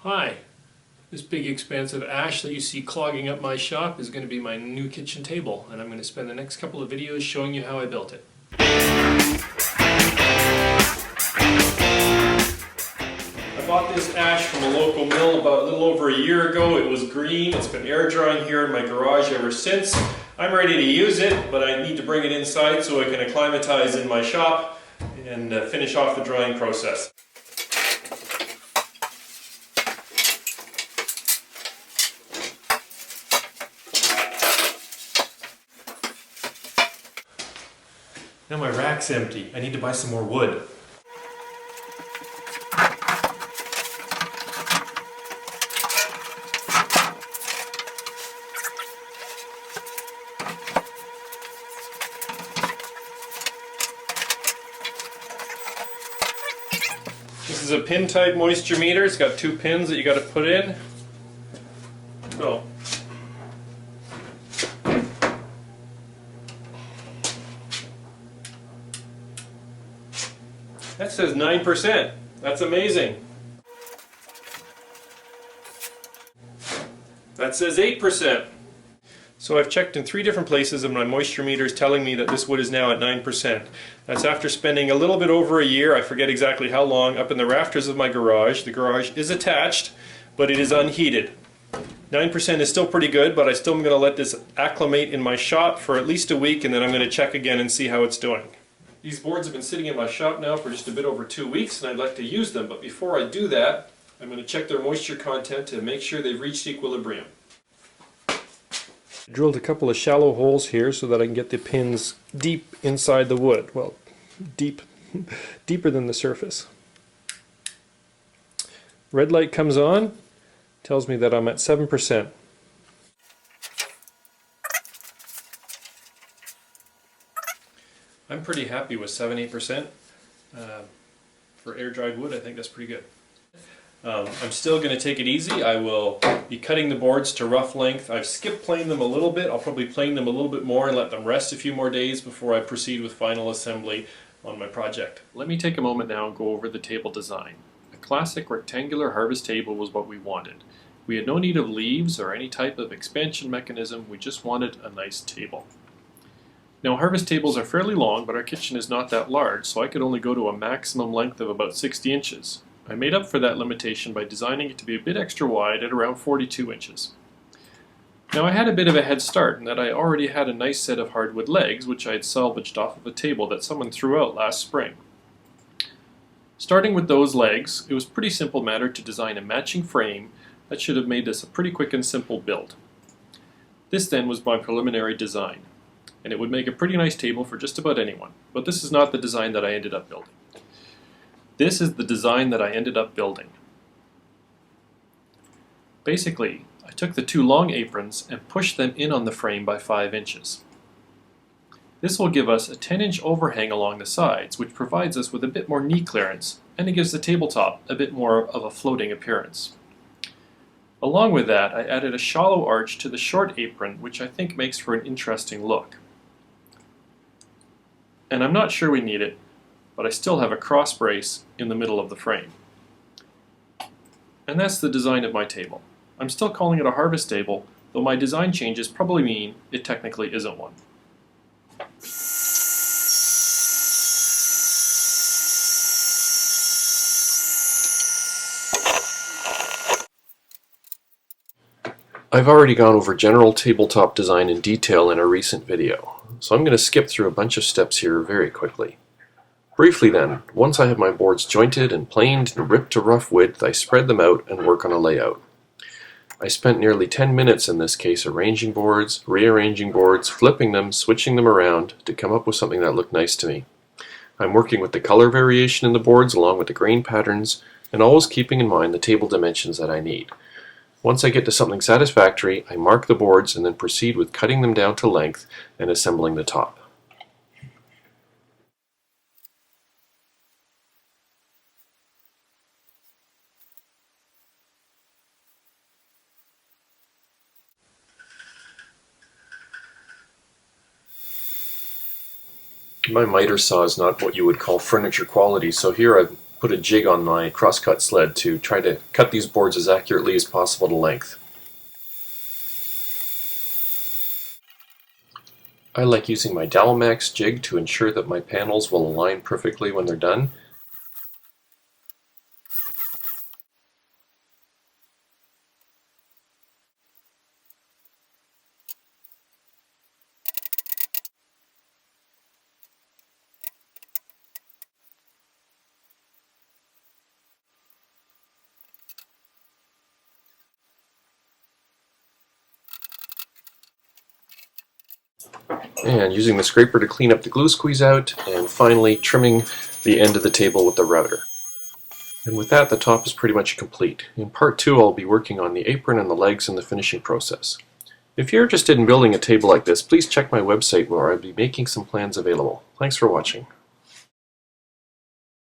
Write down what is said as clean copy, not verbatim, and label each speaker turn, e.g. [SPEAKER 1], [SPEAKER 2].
[SPEAKER 1] Hi, this big expanse of ash that you see clogging up my shop is going to be my new kitchen table, and I'm going to spend the next couple of videos showing you how I built it. I bought this ash from a local mill about a little over a year ago. It was green. It's been air drying here in my garage ever since. I'm ready to use it, but I need to bring it inside so I can acclimatize in my shop and finish off the drying process. Now my rack's empty. I need to buy some more wood. This is a pin type moisture meter. It's got 2 pins that you got to put in. So that says 9%. That's amazing. That says 8%. So I've checked in 3 different places and my moisture meter is telling me that this wood is now at 9%. That's after spending a little bit over a year, I forget exactly how long, up in the rafters of my garage. The garage is attached, but it is unheated. 9% is still pretty good, but I still am going to let this acclimate in my shop for at least a week, and then I'm going to check again and see how it's doing. These boards have been sitting in my shop now for just a bit over 2 weeks, and I'd like to use them, but before I do that, I'm going to check their moisture content to make sure they've reached equilibrium. I drilled a couple of shallow holes here so that I can get the pins deep inside the wood. Well, deeper than the surface. Red light comes on, tells me that I'm at 7%. I'm pretty happy with 7-8%. For air-dried wood, I think that's pretty good. I'm still going to take it easy. I will be cutting the boards to rough length. I've skip planed them a little bit. I'll probably plane them a little bit more and let them rest a few more days before I proceed with final assembly on my project. Let me take a moment now and go over the table design. A classic rectangular harvest table was what we wanted. We had no need of leaves or any type of expansion mechanism. We just wanted a nice table. Now, harvest tables are fairly long, but our kitchen is not that large, so I could only go to a maximum length of about 60 inches. I made up for that limitation by designing it to be a bit extra wide at around 42 inches. Now, I had a bit of a head start in that I already had a nice set of hardwood legs, which I had salvaged off of a table that someone threw out last spring. Starting with those legs, it was a pretty simple matter to design a matching frame that should have made this a pretty quick and simple build. This then was my preliminary design, and it would make a pretty nice table for just about anyone, but this is not the design that I ended up building. This is the design that I ended up building. Basically, I took the 2 long aprons and pushed them in on the frame by 5 inches. This will give us a 10-inch overhang along the sides, which provides us with a bit more knee clearance, and it gives the tabletop a bit more of a floating appearance. Along with that, I added a shallow arch to the short apron, which I think makes for an interesting look. And I'm not sure we need it, but I still have a cross brace in the middle of the frame. And that's the design of my table. I'm still calling it a harvest table, though my design changes probably mean it technically isn't one. I've already gone over general tabletop design in detail in a recent video, so I'm going to skip through a bunch of steps here very quickly. Briefly then, once I have my boards jointed and planed and ripped to rough width, I spread them out and work on a layout. I spent nearly 10 minutes in this case arranging boards, rearranging boards, flipping them, switching them around to come up with something that looked nice to me. I'm working with the color variation in the boards along with the grain patterns, and always keeping in mind the table dimensions that I need. Once I get to something satisfactory, I mark the boards and then proceed with cutting them down to length and assembling the top. My miter saw is not what you would call furniture quality, so here I've
[SPEAKER 2] put a jig on my crosscut sled to try to cut these boards as accurately as possible to length. I like using my Dowelmax jig to ensure that my panels will align perfectly when they're done. And using the scraper to clean up the glue squeeze out, and finally trimming the end of the table with the router. And with that, the top is pretty much complete. In part 2, I'll be working on the apron and the legs in the finishing process. If you're interested in building a table like this, please check my website where I'll be making some plans available. Thanks for watching.